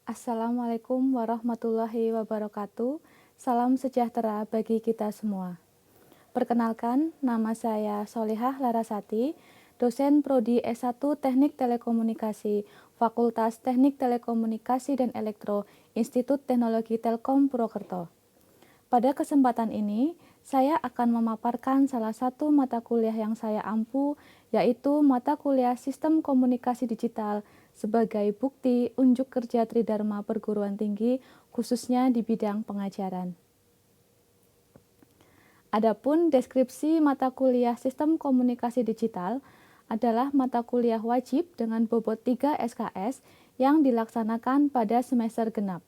Assalamualaikum warahmatullahi wabarakatuh. Salam sejahtera bagi kita semua. Perkenalkan, nama saya Solihah Larasati, dosen Prodi S1 Teknik Telekomunikasi, Fakultas Teknik Telekomunikasi dan Elektro, Institut Teknologi Telkom Purwokerto. Pada kesempatan ini, saya akan memaparkan salah satu mata kuliah yang saya ampu, yaitu mata kuliah Sistem Komunikasi Digital sebagai bukti unjuk kerja Tridharma Perguruan Tinggi, khususnya di bidang pengajaran. Adapun deskripsi mata kuliah Sistem Komunikasi Digital adalah mata kuliah wajib dengan bobot 3 SKS yang dilaksanakan pada semester genap,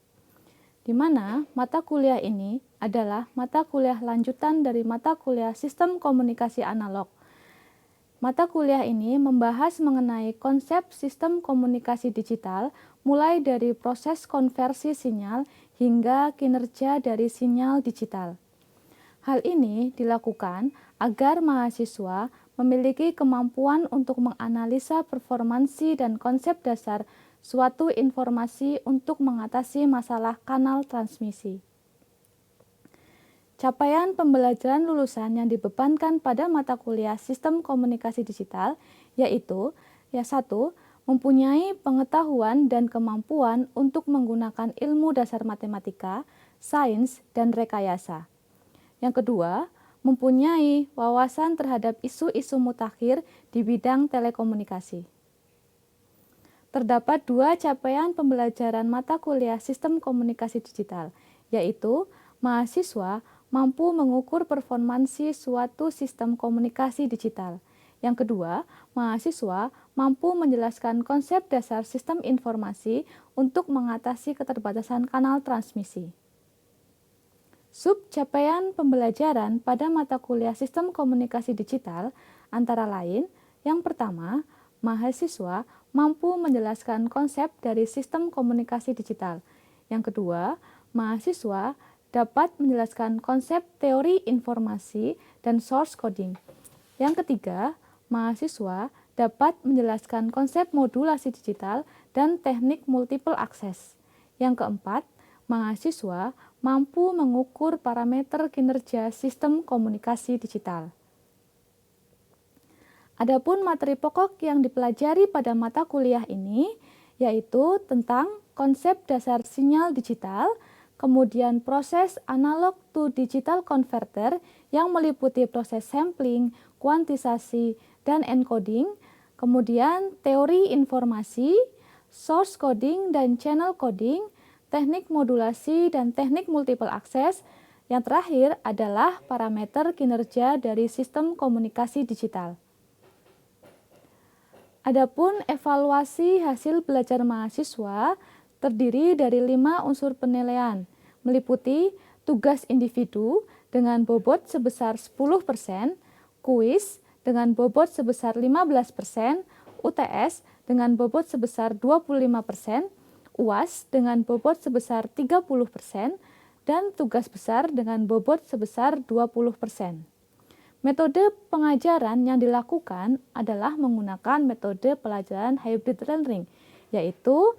di mana mata kuliah ini adalah mata kuliah lanjutan dari mata kuliah Sistem Komunikasi Analog. Mata kuliah ini membahas mengenai konsep sistem komunikasi digital, mulai dari proses konversi sinyal hingga kinerja dari sinyal digital. Hal ini dilakukan agar mahasiswa memiliki kemampuan untuk menganalisa performansi dan konsep dasar suatu informasi untuk mengatasi masalah kanal transmisi. Capaian pembelajaran lulusan yang dibebankan pada mata kuliah Sistem Komunikasi Digital yaitu 1. Mempunyai pengetahuan dan kemampuan untuk menggunakan ilmu dasar matematika, sains, dan rekayasa. Yang kedua, mempunyai wawasan terhadap isu-isu mutakhir di bidang telekomunikasi. Terdapat dua capaian pembelajaran mata kuliah Sistem Komunikasi Digital, yaitu mahasiswa mampu mengukur performansi suatu sistem komunikasi digital. Yang kedua, mahasiswa mampu menjelaskan konsep dasar sistem informasi untuk mengatasi keterbatasan kanal transmisi. Sub capaian pembelajaran pada mata kuliah Sistem Komunikasi Digital antara lain, yang pertama, mahasiswa mampu menjelaskan konsep dari sistem komunikasi digital. Yang kedua, mahasiswa dapat menjelaskan konsep teori informasi dan source coding. Yang ketiga, mahasiswa dapat menjelaskan konsep modulasi digital dan teknik multiple access. Yang keempat, mahasiswa mampu mengukur parameter kinerja sistem komunikasi digital. Adapun materi pokok yang dipelajari pada mata kuliah ini yaitu tentang konsep dasar sinyal digital, kemudian proses analog to digital converter yang meliputi proses sampling, kuantisasi, dan encoding, kemudian teori informasi, source coding dan channel coding, teknik modulasi dan teknik multiple access. Yang terakhir adalah parameter kinerja dari sistem komunikasi digital. Adapun evaluasi hasil belajar mahasiswa terdiri dari 5 unsur penilaian, meliputi tugas individu dengan bobot sebesar 10%, kuis dengan bobot sebesar 15%, UTS dengan bobot sebesar 25%, UAS dengan bobot sebesar 30%, dan tugas besar dengan bobot sebesar 20%. Metode pengajaran yang dilakukan adalah menggunakan metode pelajaran hybrid learning, yaitu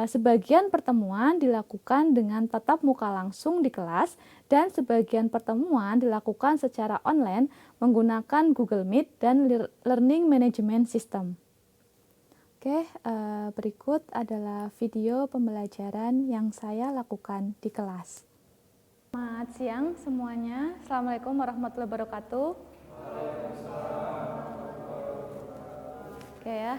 sebagian pertemuan dilakukan dengan tatap muka langsung di kelas dan sebagian pertemuan dilakukan secara online menggunakan Google Meet dan Learning Management System. Oke, berikut adalah video pembelajaran yang saya lakukan di kelas. Selamat siang semuanya. Assalamualaikum warahmatullahi wabarakatuh. Oke ya,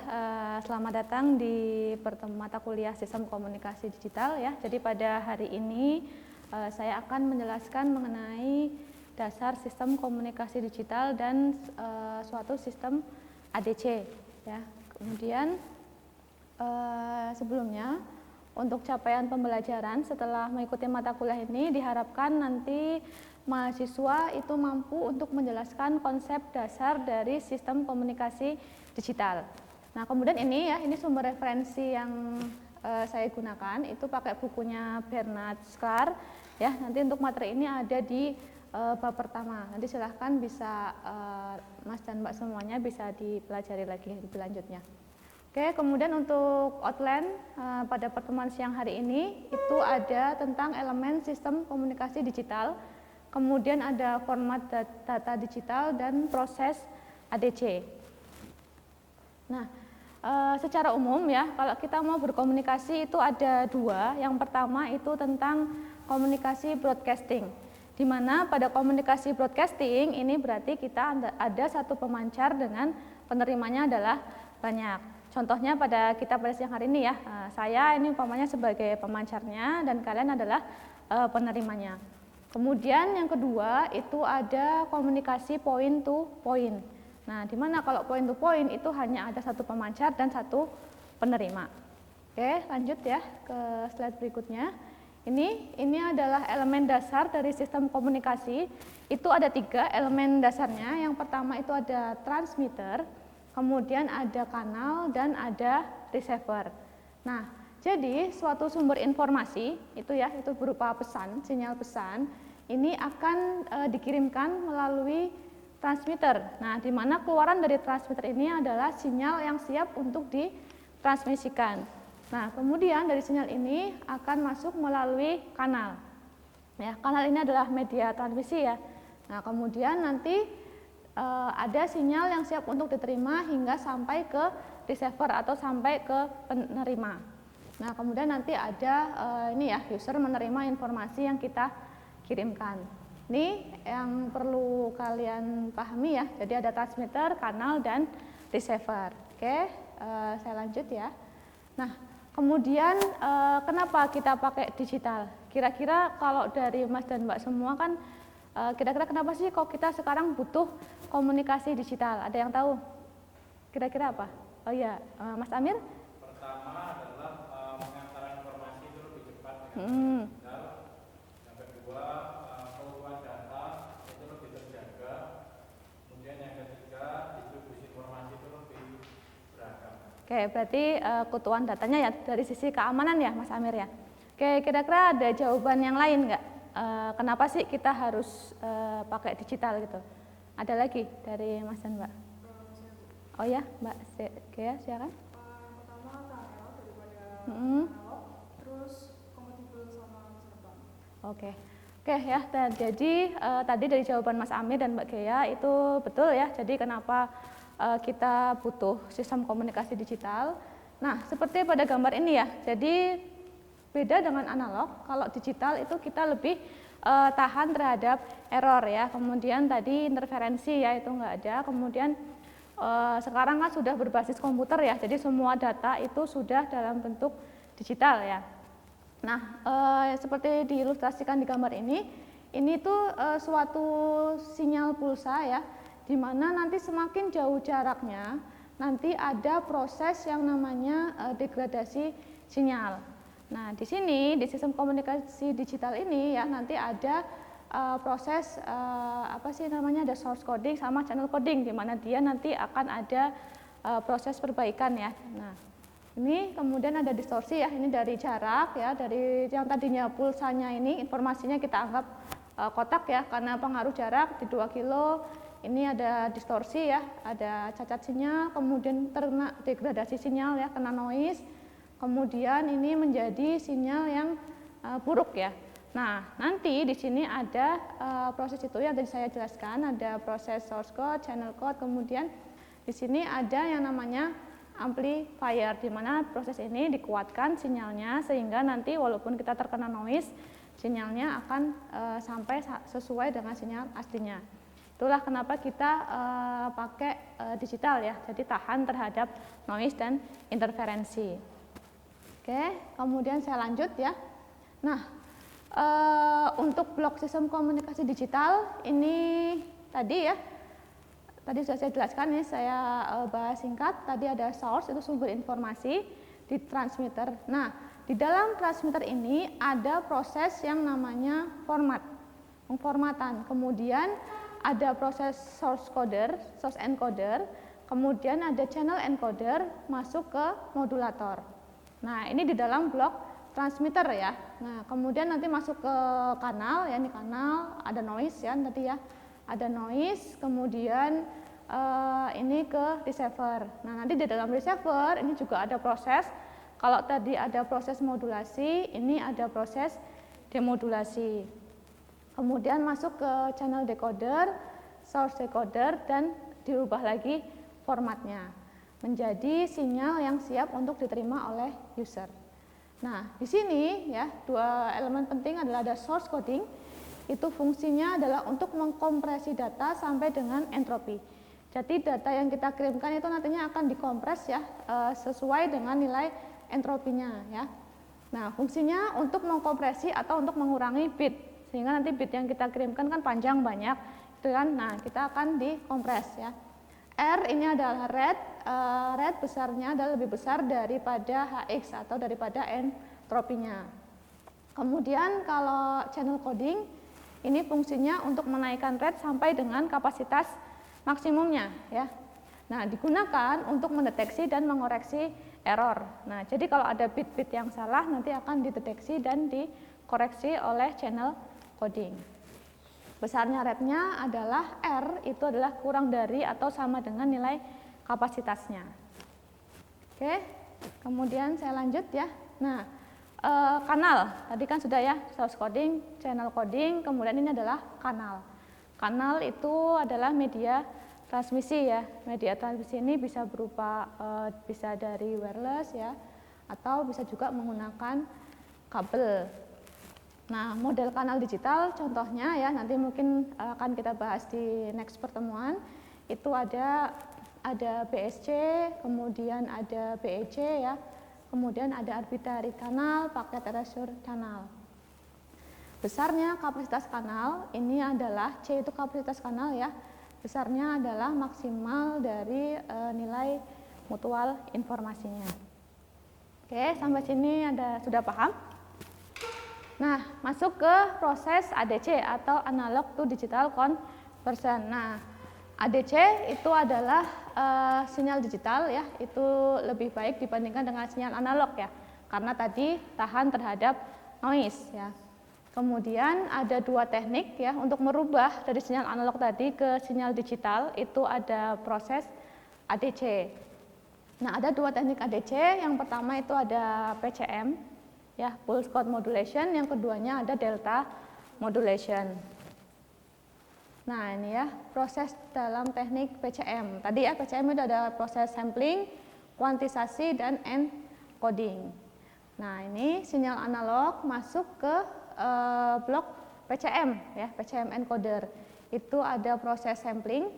selamat datang di mata kuliah Sistem Komunikasi Digital ya. Jadi pada hari ini saya akan menjelaskan mengenai dasar sistem komunikasi digital dan suatu sistem ADC ya. Kemudian sebelumnya untuk capaian pembelajaran setelah mengikuti mata kuliah ini diharapkan nanti mahasiswa itu mampu untuk menjelaskan konsep dasar dari sistem komunikasi digital. Nah, kemudian ini sumber referensi yang saya gunakan itu pakai bukunya Bernard Sklar ya. Nanti untuk materi ini ada di bab pertama. Nanti silahkan bisa Mas dan Mbak semuanya bisa dipelajari lagi lebih lanjutnya. Oke, kemudian untuk outline pada pertemuan siang hari ini itu ada tentang elemen sistem komunikasi digital, kemudian ada format data digital dan proses ADC. Nah, secara umum ya, kalau kita mau berkomunikasi itu ada dua. Yang pertama itu tentang komunikasi broadcasting, di mana pada komunikasi broadcasting ini berarti kita ada satu pemancar dengan penerimanya adalah banyak. Contohnya pada siang hari ini ya, saya ini umpamanya sebagai pemancarnya dan kalian adalah penerimanya. Kemudian yang kedua itu ada komunikasi point to point. Nah, di mana kalau point to point itu hanya ada satu pemancar dan satu penerima. Oke, lanjut ya ke slide berikutnya. Ini adalah elemen dasar dari sistem komunikasi. Itu ada 3 elemen dasarnya. Yang pertama itu ada transmitter, kemudian ada kanal dan ada receiver. Nah, jadi suatu sumber informasi itu berupa pesan, sinyal pesan, ini akan dikirimkan melalui transmitter. Nah, di mana keluaran dari transmitter ini adalah sinyal yang siap untuk ditransmisikan. Nah, kemudian dari sinyal ini akan masuk melalui kanal. Ya, kanal ini adalah media transmisi ya. Nah, kemudian nanti ada sinyal yang siap untuk diterima hingga sampai ke receiver atau sampai ke penerima. Nah, kemudian nanti ada user menerima informasi yang kita kirimkan. Ini yang perlu kalian pahami ya. Jadi ada transmitter, kanal, dan receiver. Oke, saya lanjut ya. Nah, kemudian kenapa kita pakai digital? Kira-kira kalau dari Mas dan Mbak semua kan kira-kira kenapa sih kok kita sekarang butuh komunikasi digital? Ada yang tahu? Kira-kira apa? Oh iya, Mas Amir? Pertama adalah pengantaran informasi itu lebih cepat dengan digital. Yang kedua, keutuhan data itu lebih terjaga. Kemudian yang ketiga, distribusi informasi itu lebih beragam. Oke, berarti keutuhan datanya ya dari sisi keamanan ya, Mas Amir ya. Oke, kira-kira ada jawaban yang lain nggak? Kenapa sih kita harus pakai digital gitu? Ada lagi dari Mas dan Mbak? Oh ya, Mbak Gea, silakan. Pertama paralel daripada analog, terus kompatibel sama masa depan. Oke ya. Jadi tadi dari jawaban Mas Amir dan Mbak Gea itu betul ya. Jadi kenapa kita butuh sistem komunikasi digital? Nah, seperti pada gambar ini ya. Jadi beda dengan analog, kalau digital itu kita lebih tahan terhadap error ya. Kemudian tadi interferensi ya itu nggak ada. Kemudian sekarang kan sudah berbasis komputer ya, jadi semua data itu sudah dalam bentuk digital ya. Nah, seperti diilustrasikan di gambar ini tuh suatu sinyal pulsa ya, di mana nanti semakin jauh jaraknya, nanti ada proses yang namanya degradasi sinyal. Nah, di sini di sistem komunikasi digital ini ya nanti ada proses ada source coding sama channel coding, di mana dia nanti akan ada proses perbaikan ya. Nah, ini kemudian ada distorsi ya, ini dari jarak ya, dari yang tadinya pulsanya ini informasinya kita anggap kotak ya, karena pengaruh jarak di 2 kilo, ini ada distorsi ya, ada cacat sinyal, kemudian terkena degradasi sinyal ya, kena noise, kemudian ini menjadi sinyal yang buruk ya. Nah, nanti di sini ada proses itu yang tadi saya jelaskan, ada proses source code, channel code, kemudian di sini ada yang namanya amplifier, di mana proses ini dikuatkan sinyalnya sehingga nanti walaupun kita terkena noise, sinyalnya akan sampai sesuai dengan sinyal aslinya. Itulah kenapa kita pakai digital ya, jadi tahan terhadap noise dan interferensi. Oke, kemudian saya lanjut ya. Nah, untuk blok sistem komunikasi digital ini tadi sudah saya jelaskan nih, saya bahas singkat. Tadi ada source, itu sumber informasi, di transmitter. Nah, di dalam transmitter ini ada proses yang namanya pemformatan. Kemudian ada proses source encoder, kemudian ada channel encoder masuk ke modulator. Nah, ini di dalam blok transmitter ya. Nah, kemudian nanti masuk ke kanal ya, ini kanal, ada noise ya tadi ya. Ada noise, kemudian ini ke receiver. Nah, nanti di dalam receiver ini juga ada proses. Kalau tadi ada proses modulasi, ini ada proses demodulasi. Kemudian masuk ke channel decoder, source decoder, dan dirubah lagi formatnya menjadi sinyal yang siap untuk diterima oleh user. Nah, di sini ya, dua elemen penting adalah ada source coding. Itu fungsinya adalah untuk mengkompresi data sampai dengan entropi. Jadi data yang kita kirimkan itu nantinya akan dikompres ya, sesuai dengan nilai entropinya ya. Nah, fungsinya untuk mengkompresi atau untuk mengurangi bit, sehingga nanti bit yang kita kirimkan kan panjang banyak, itu kan. Nah, kita akan dikompres ya. R ini adalah red besarnya adalah lebih besar daripada Hx atau daripada entropinya. Kemudian kalau channel coding ini fungsinya untuk menaikkan red sampai dengan kapasitas maksimumnya ya. Nah, digunakan untuk mendeteksi dan mengoreksi error. Nah, jadi kalau ada bit-bit yang salah nanti akan dideteksi dan dikoreksi oleh channel coding. Besarnya rednya adalah R, itu adalah kurang dari atau sama dengan nilai kapasitasnya. Oke, kemudian saya lanjut ya. Nah, kanal, tadi kan sudah ya, source coding, channel coding, kemudian ini adalah kanal. Kanal itu adalah media transmisi ya. Media transmisi ini bisa berupa bisa dari wireless ya, atau bisa juga menggunakan kabel. Nah, model kanal digital contohnya ya, nanti mungkin akan kita bahas di next pertemuan. Itu ada BSC, kemudian ada BEC ya, kemudian ada arbitrary kanal, packet erasure kanal. Besarnya kapasitas kanal ini adalah C itu kapasitas kanal ya. Besarnya adalah maksimal dari nilai mutual informasinya. Oke, sampai sini sudah paham? Nah, masuk ke proses ADC atau analog to digital conversion. Nah, ADC itu adalah sinyal digital ya, itu lebih baik dibandingkan dengan sinyal analog ya, karena tadi tahan terhadap noise ya. Kemudian ada dua teknik ya untuk merubah dari sinyal analog tadi ke sinyal digital, itu ada proses ADC. Nah, ada dua teknik ADC, yang pertama itu ada PCM ya, pulse code modulation, yang keduanya ada delta modulation. Nah, ini ya proses dalam teknik PCM. Tadi ya PCM itu ada proses sampling, kuantisasi, dan encoding. Nah, ini sinyal analog masuk ke blok PCM ya, PCM encoder. Itu ada proses sampling,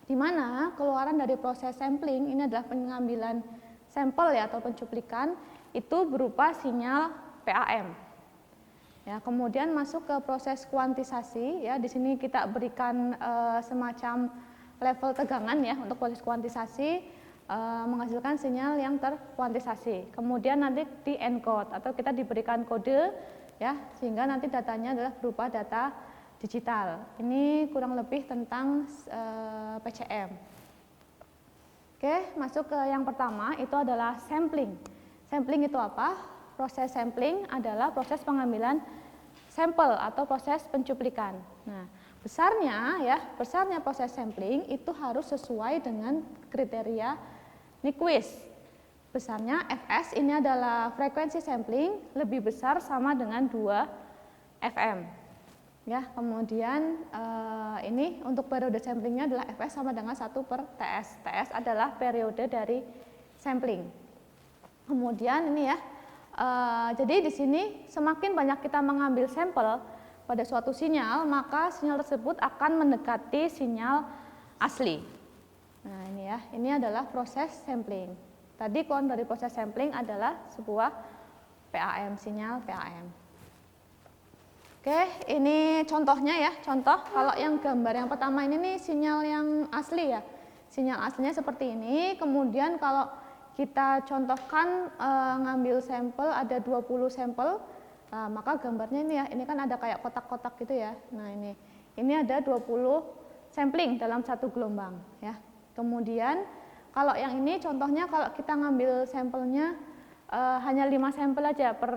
di mana keluaran dari proses sampling ini adalah pengambilan sampel ya atau pencuplikan, itu berupa sinyal PAM. Ya, kemudian masuk ke proses kuantisasi ya, di sini kita berikan semacam level tegangan ya untuk proses kuantisasi, menghasilkan sinyal yang terkuantisasi. Kemudian nanti di encode atau kita diberikan kode ya, sehingga nanti datanya adalah berupa data digital. Ini kurang lebih tentang PCM. Oke, masuk ke yang pertama, itu adalah sampling. Sampling itu apa? Proses sampling adalah proses pengambilan sampel atau proses pencuplikan. Nah, besarnya proses sampling itu harus sesuai dengan kriteria Nyquist. Besarnya Fs ini adalah frekuensi sampling lebih besar sama dengan 2 Fm. Ya, kemudian ini untuk periode samplingnya adalah Fs sama dengan 1/Ts. Ts adalah periode dari sampling. Kemudian ini ya, jadi di sini semakin banyak kita mengambil sampel pada suatu sinyal, maka sinyal tersebut akan mendekati sinyal asli. Nah, ini ya, ini adalah proses sampling. Tadi koon dari proses sampling adalah sebuah PAM, sinyal PAM. Oke, ini contohnya ya, contoh kalau yang gambar yang pertama ini nih sinyal yang asli ya. Sinyal aslinya seperti ini, kemudian kalau kita contohkan ngambil sampel ada 20 sampel, maka gambarnya ini ya, ini kan ada kayak kotak-kotak gitu ya. Nah, ini ada 20 sampling dalam satu gelombang ya. Kemudian kalau yang ini contohnya kalau kita ngambil sampelnya hanya 5 sampel aja per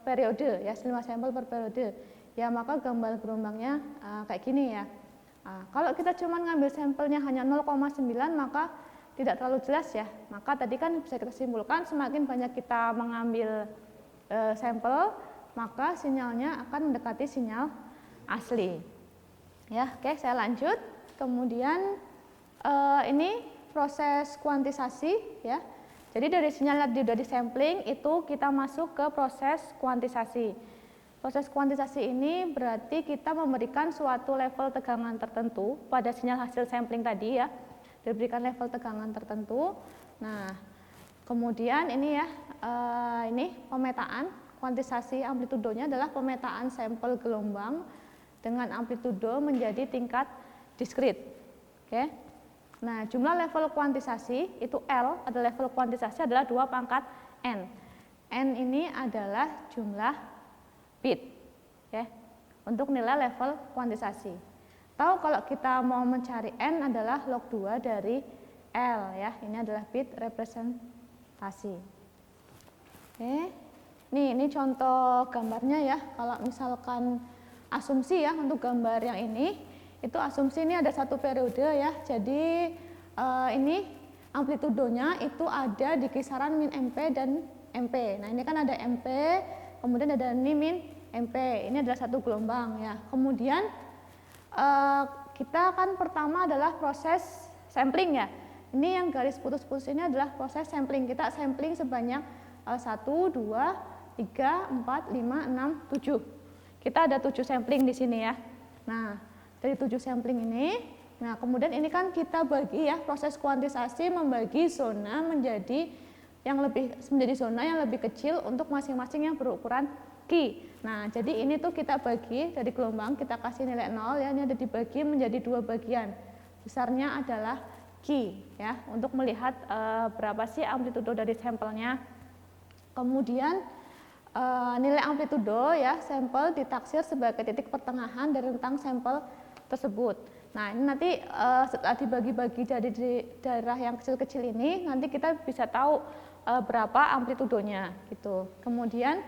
periode ya, 5 sampel per periode. Ya, maka gambar gelombangnya kayak gini ya. Nah, kalau kita cuma ngambil sampelnya hanya 0,9 maka tidak terlalu jelas ya. Maka tadi kan bisa kita simpulkan semakin banyak kita mengambil sampel maka sinyalnya akan mendekati sinyal asli. Ya, oke, saya lanjut. Kemudian ini proses kuantisasi ya. Jadi dari sinyal dari sampling itu kita masuk ke proses kuantisasi. Proses kuantisasi ini berarti kita memberikan suatu level tegangan tertentu pada sinyal hasil sampling tadi ya. Diberikan level tegangan tertentu. Nah, kemudian ini ya, ini pemetaan. Kuantisasi amplitudonya adalah pemetaan sampel gelombang dengan amplitudo menjadi tingkat diskrit. Oke. Nah, jumlah level kuantisasi itu L, ada level kuantisasi adalah 2 pangkat N. N ini adalah jumlah bit. Oke. Untuk nilai level kuantisasi. Tahu kalau kita mau mencari N adalah log 2 dari L ya. Ini adalah bit representasi. Oke. Ini contoh gambarnya ya. Kalau misalkan asumsi ya untuk gambar yang ini, itu asumsi ini ada satu periode ya. Jadi ini amplitudonya itu ada di kisaran min MP dan MP. Nah ini kan ada MP, kemudian ada ini min MP. Ini adalah satu gelombang ya. Kemudian kita kan pertama adalah proses sampling ya. Ini yang garis putus-putus ini adalah proses sampling. Kita sampling sebanyak 1, 2, 3, 4, 5, 6, 7. Kita ada 7 sampling di sini ya. Nah, dari 7 sampling ini, nah kemudian ini kan kita bagi ya, proses kuantisasi membagi zona menjadi zona yang lebih kecil untuk masing-masing yang berukuran Q. Nah, jadi ini tuh kita bagi dari gelombang, kita kasih nilai 0 ya, ini ada dibagi menjadi 2 bagian. Besarnya adalah Q ya, untuk melihat berapa sih amplitudo dari sampelnya. Kemudian nilai amplitudo ya sampel ditaksir sebagai titik pertengahan dari rentang sampel tersebut. Nah ini nanti setelah dibagi-bagi dari daerah yang kecil-kecil ini nanti kita bisa tahu berapa amplitudonya gitu. Kemudian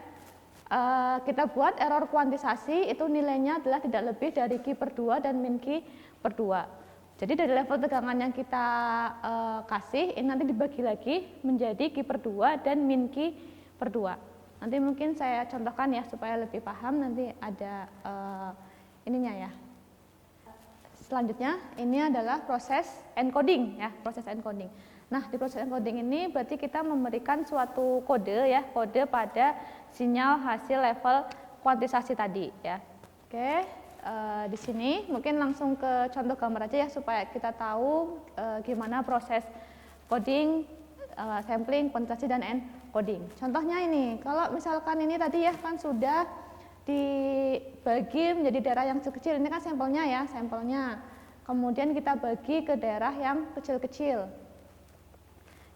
kita buat error kuantisasi itu nilainya adalah tidak lebih dari Q per 2 dan min Q per 2. Jadi dari level tegangan yang kita kasih ini nanti dibagi lagi menjadi Q per 2 dan min Q per 2. Nanti mungkin saya contohkan ya supaya lebih paham, nanti ada ininya ya. Selanjutnya ini adalah proses encoding ya, proses encoding. Nah di proses encoding ini berarti kita memberikan suatu kode ya, kode pada sinyal hasil level kuantisasi tadi ya. Oke, di sini mungkin langsung ke contoh gambar aja ya supaya kita tahu gimana proses coding, sampling, kuantisasi dan encoding. Contohnya ini, kalau misalkan ini tadi ya kan sudah dibagi menjadi daerah yang kecil-kecil, ini kan sampelnya ya, sampelnya. Kemudian kita bagi ke daerah yang kecil-kecil.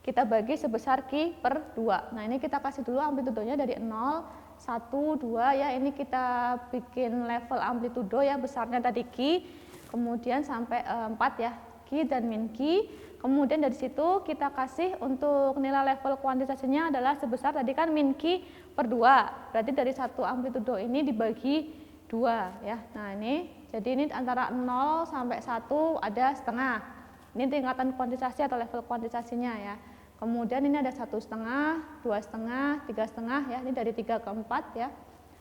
Kita bagi sebesar Q per 2. Nah ini kita kasih dulu amplitudonya dari 0, 1, 2 ya, ini kita bikin level amplitudo ya, besarnya tadi Q, kemudian sampai 4 ya, Q dan min Q. Kemudian dari situ kita kasih untuk nilai level kuantisasinya adalah sebesar tadi kan min Q per 2. Berarti dari satu amplitudo ini dibagi 2 ya. Nah ini, jadi ini antara 0 sampai 1 ada setengah. Ini tingkatan kuantisasi atau level kuantisasinya ya. Kemudian ini ada 1,5, 2,5, 3,5 ya. Ini dari 3 ke 4 ya.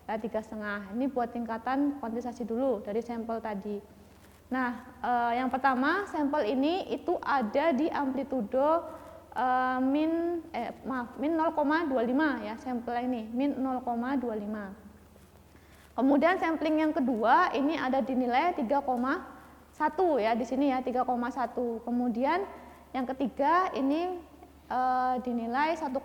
3,5. Ini buat tingkatan kuantisasi dulu dari sampel tadi. Nah, yang pertama sampel ini itu ada di amplitudo min 0,25 ya, sampel ini min 0,25. Kemudian sampling yang kedua ini ada di nilai 3,1 ya, di sini ya 3,1. Kemudian yang ketiga ini dinilai 1,5.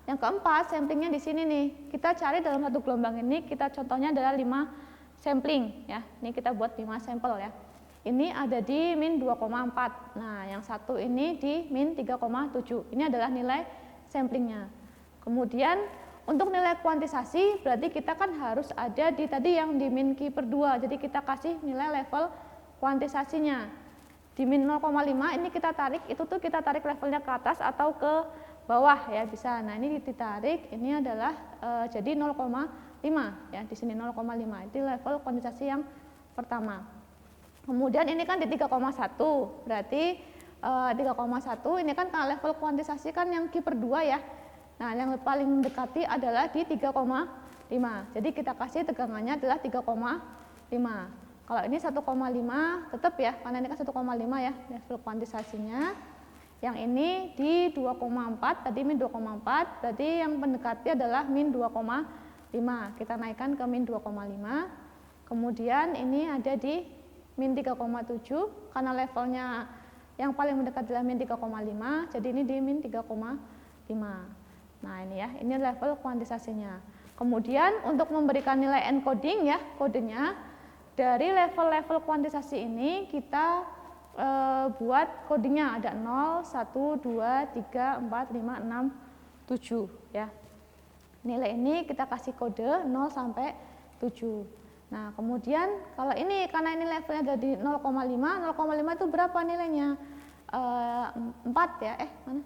Yang keempat samplingnya di sini nih. Kita cari dalam satu gelombang ini, kita contohnya adalah 5 sampling ya. Ini kita buat 5 sampel ya. Ini ada di min 2,4. Nah, yang satu ini di min 3,7. Ini adalah nilai samplingnya. Kemudian untuk nilai kuantisasi berarti kita kan harus ada di tadi yang di min Q per 2. Jadi kita kasih nilai level kuantisasinya. Di min 0,5 ini kita tarik, itu tuh kita tarik levelnya ke atas atau ke bawah ya bisa. Nah, ini ditarik, ini adalah jadi 0,5 ya, di sini 0,5. Itu level kuantisasi yang pertama. Kemudian ini kan di 3,1, berarti 3,1 ini kan karena level kuantisasi kan yang Q per 2 ya. Nah, yang paling mendekati adalah di 3,5. Jadi kita kasih tegangannya adalah 3,5. Kalau ini 1,5 tetap ya, karena ini kan 1,5 ya level kuantisasinya. Yang ini di 2,4, tadi min 2,4, berarti yang mendekati adalah min 2,5. Kita naikkan ke min 2,5. Kemudian ini ada di min 3,7, karena levelnya yang paling mendekat adalah min 3,5, jadi ini di min 3,5. Nah ini ya, ini level kuantisasinya. Kemudian untuk memberikan nilai encoding ya, kodenya, dari level-level kuantisasi ini kita buat kodenya ada 0, 1, 2, 3, 4, 5, 6, 7 ya. Nilai ini kita kasih kode 0 sampai 7. Nah, kemudian kalau ini karena ini levelnya dari 0,5, 0,5 itu berapa nilainya? 4 ya, mana?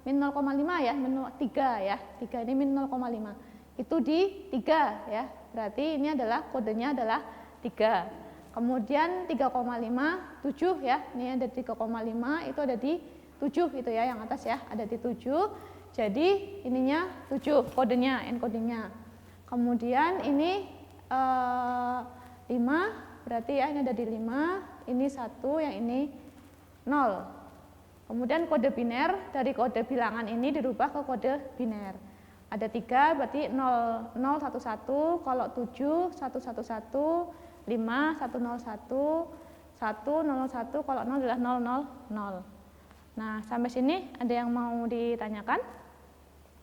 Min 0,5 ya, min 3 ya. 3 ini min 0,5. Itu di 3 ya. Berarti ini adalah kodenya adalah 3. Kemudian 3,5, 7 ya. Ini ada 3,5, itu ada di 7 itu ya, yang atas ya, ada di 7. Jadi ininya 7 kodenya, encodingnya. Kemudian ini 5, berarti ya ini ada di 5, ini 1, yang ini 0. Kemudian kode biner, dari kode bilangan ini dirubah ke kode biner. Ada 3, berarti 0, 0, 1, 1, kalau 7, 1, 1, 1, 5, 1, 0, 1, 1, 0, 1, kalau 0 adalah 0, 0, 0. Nah, sampai sini ada yang mau ditanyakan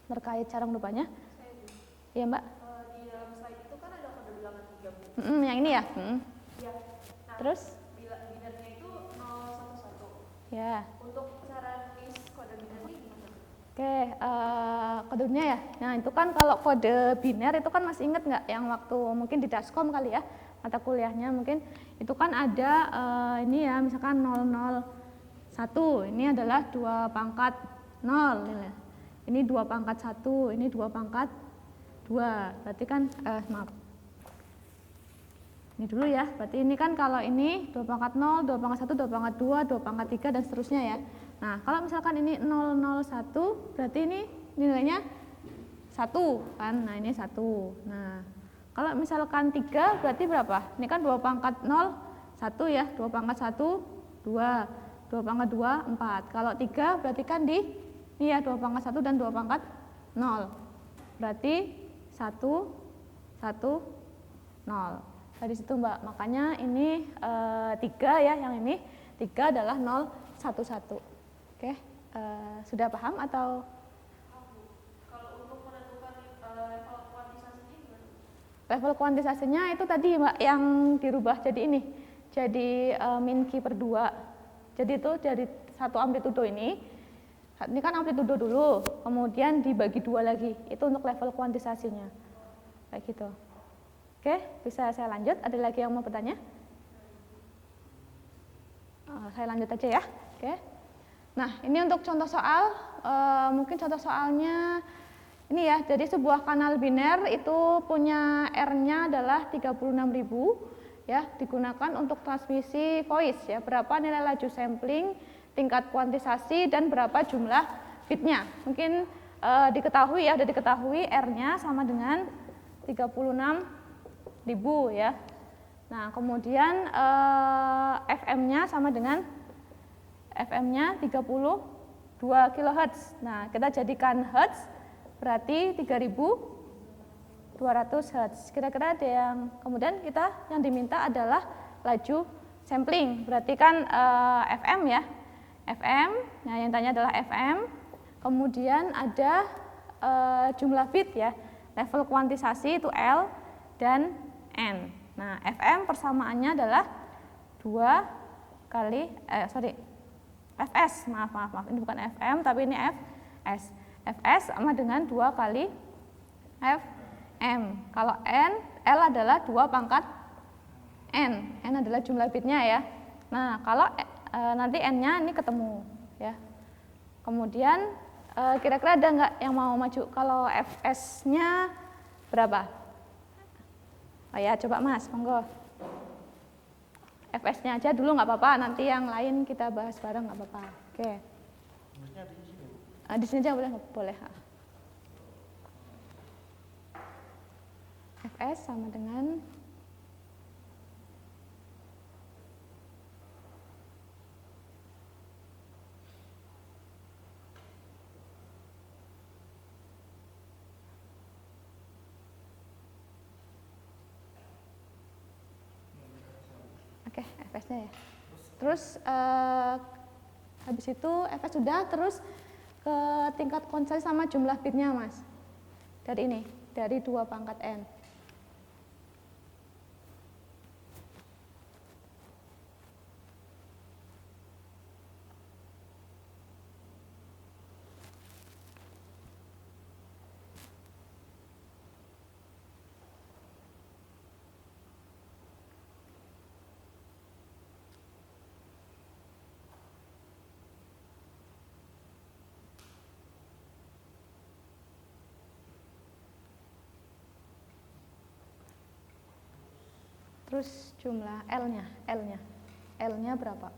terkait cara merubahnya? Iya, Mbak. Di dalam slide itu kan ada kode bilangan 3, Bu. Yang ini ya? Iya. Nah, Terus? binernya itu 011. Ya. Untuk cara nulis kode binernya gimana? Oke, kodenya ya. Nah, itu kan kalau kode biner itu kan masih ingat nggak yang waktu mungkin di Daskom kali ya, mata kuliahnya mungkin itu kan ada ini ya, misalkan 001, ini adalah 2 pangkat 0. Ini 2 pangkat 1, ini 2 pangkat 2. Berarti kan, maaf. Ini dulu ya, berarti ini kan kalau ini 2 pangkat 0, 2 pangkat 1, 2 pangkat 2, 2 pangkat 3, dan seterusnya ya. Nah, kalau misalkan ini 001, berarti ini nilainya 1 kan, nah ini 1. Nah, kalau misalkan 3, berarti berapa? Ini kan 2 pangkat 0, 1 ya, 2 pangkat 1, 2, 2 pangkat 2, 4. Kalau 3, berarti kan di ini ya, 2 pangkat 1 dan 2 pangkat 0. Berarti 1, 1, 0. Dari situ Mbak, makanya ini 3 ya, yang ini 3 adalah 0, 1, 1. Oke, sudah paham atau? Kalau untuk menentukan level kuantisasinya gimana? Level kuantisasinya itu tadi Mbak, yang dirubah jadi ini, jadi min Q per 2. Jadi itu dari satu amplitudo ini kan amplitudo dulu, kemudian dibagi 2 lagi, itu untuk level kuantisasinya, kayak gitu. Oke, bisa saya lanjut, ada lagi yang mau bertanya? Saya lanjut aja ya. Oke. Nah, ini untuk contoh soal, mungkin contoh soalnya ini ya, jadi sebuah kanal biner itu punya R-nya adalah 36.000 ya, digunakan untuk transmisi voice ya, berapa nilai laju sampling, tingkat kuantisasi, dan berapa jumlah bitnya. Mungkin diketahui ya, sudah diketahui R-nya sama dengan 36.000 ya. Nah, kemudian FM-nya sama dengan FM-nya 32 kHz. Nah, kita jadikan Hz, berarti 3.200 Hz. Kira-kira ada yang, kemudian kita yang diminta adalah laju sampling, berarti kan FM ya. FM, nah yang tanya adalah FM, kemudian ada jumlah bit ya, level kuantisasi itu L dan N. Nah, FM persamaannya adalah 2 kali, Fs, maaf, ini bukan FM tapi ini Fs. Fs sama dengan 2 kali Fm. Kalau L adalah 2 pangkat N adalah jumlah bitnya ya. Nah, kalau nanti N-nya ini ketemu ya. Kemudian kira-kira ada nggak yang mau maju? Kalau Fs-nya berapa? Oh ya, coba Mas, monggo. FS-nya aja dulu nggak apa-apa, nanti yang lain kita bahas bareng nggak apa-apa. Oke. Di sini aja boleh, boleh. FS sama dengan oke, FS-nya ya. Terus habis itu FS sudah, terus ke tingkat konsoli sama jumlah bitnya Mas. Dari ini, dari 2 pangkat N. Terus jumlah L-nya berapa?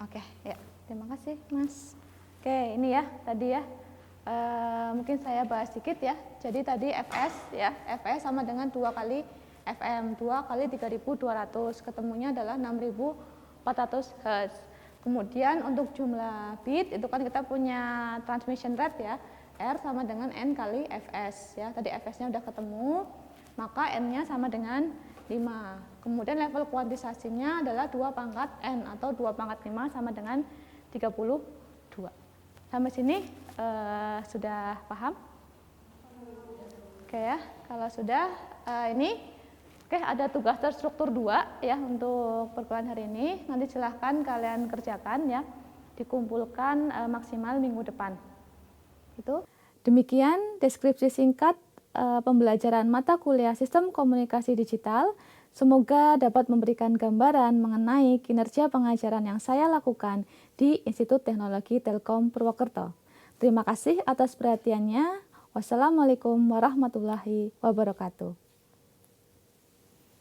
Oke, ya, terima kasih Mas. Oke, ini ya tadi ya. Mungkin saya bahas sedikit ya. Jadi tadi FS sama dengan 2 kali FM, 2 kali 3200, ketemunya adalah 6400 Hz. Kemudian untuk jumlah bit itu kan kita punya transmission rate ya, R sama dengan N kali Fs ya. Tadi Fs-nya udah ketemu, maka N-nya sama dengan 5. Kemudian level kuantisasinya adalah 2 pangkat N atau 2 pangkat 5 sama dengan 32. Sampai sini sudah paham? Oke ya, kalau sudah ini oke, ada tugas terstruktur 2 ya untuk perkuliahan hari ini. Nanti silahkan kalian kerjakan ya, dikumpulkan maksimal minggu depan. Itu. Demikian deskripsi singkat pembelajaran mata kuliah Sistem Komunikasi Digital. Semoga dapat memberikan gambaran mengenai kinerja pengajaran yang saya lakukan di Institut Teknologi Telkom Purwokerto. Terima kasih atas perhatiannya. Wassalamualaikum warahmatullahi wabarakatuh.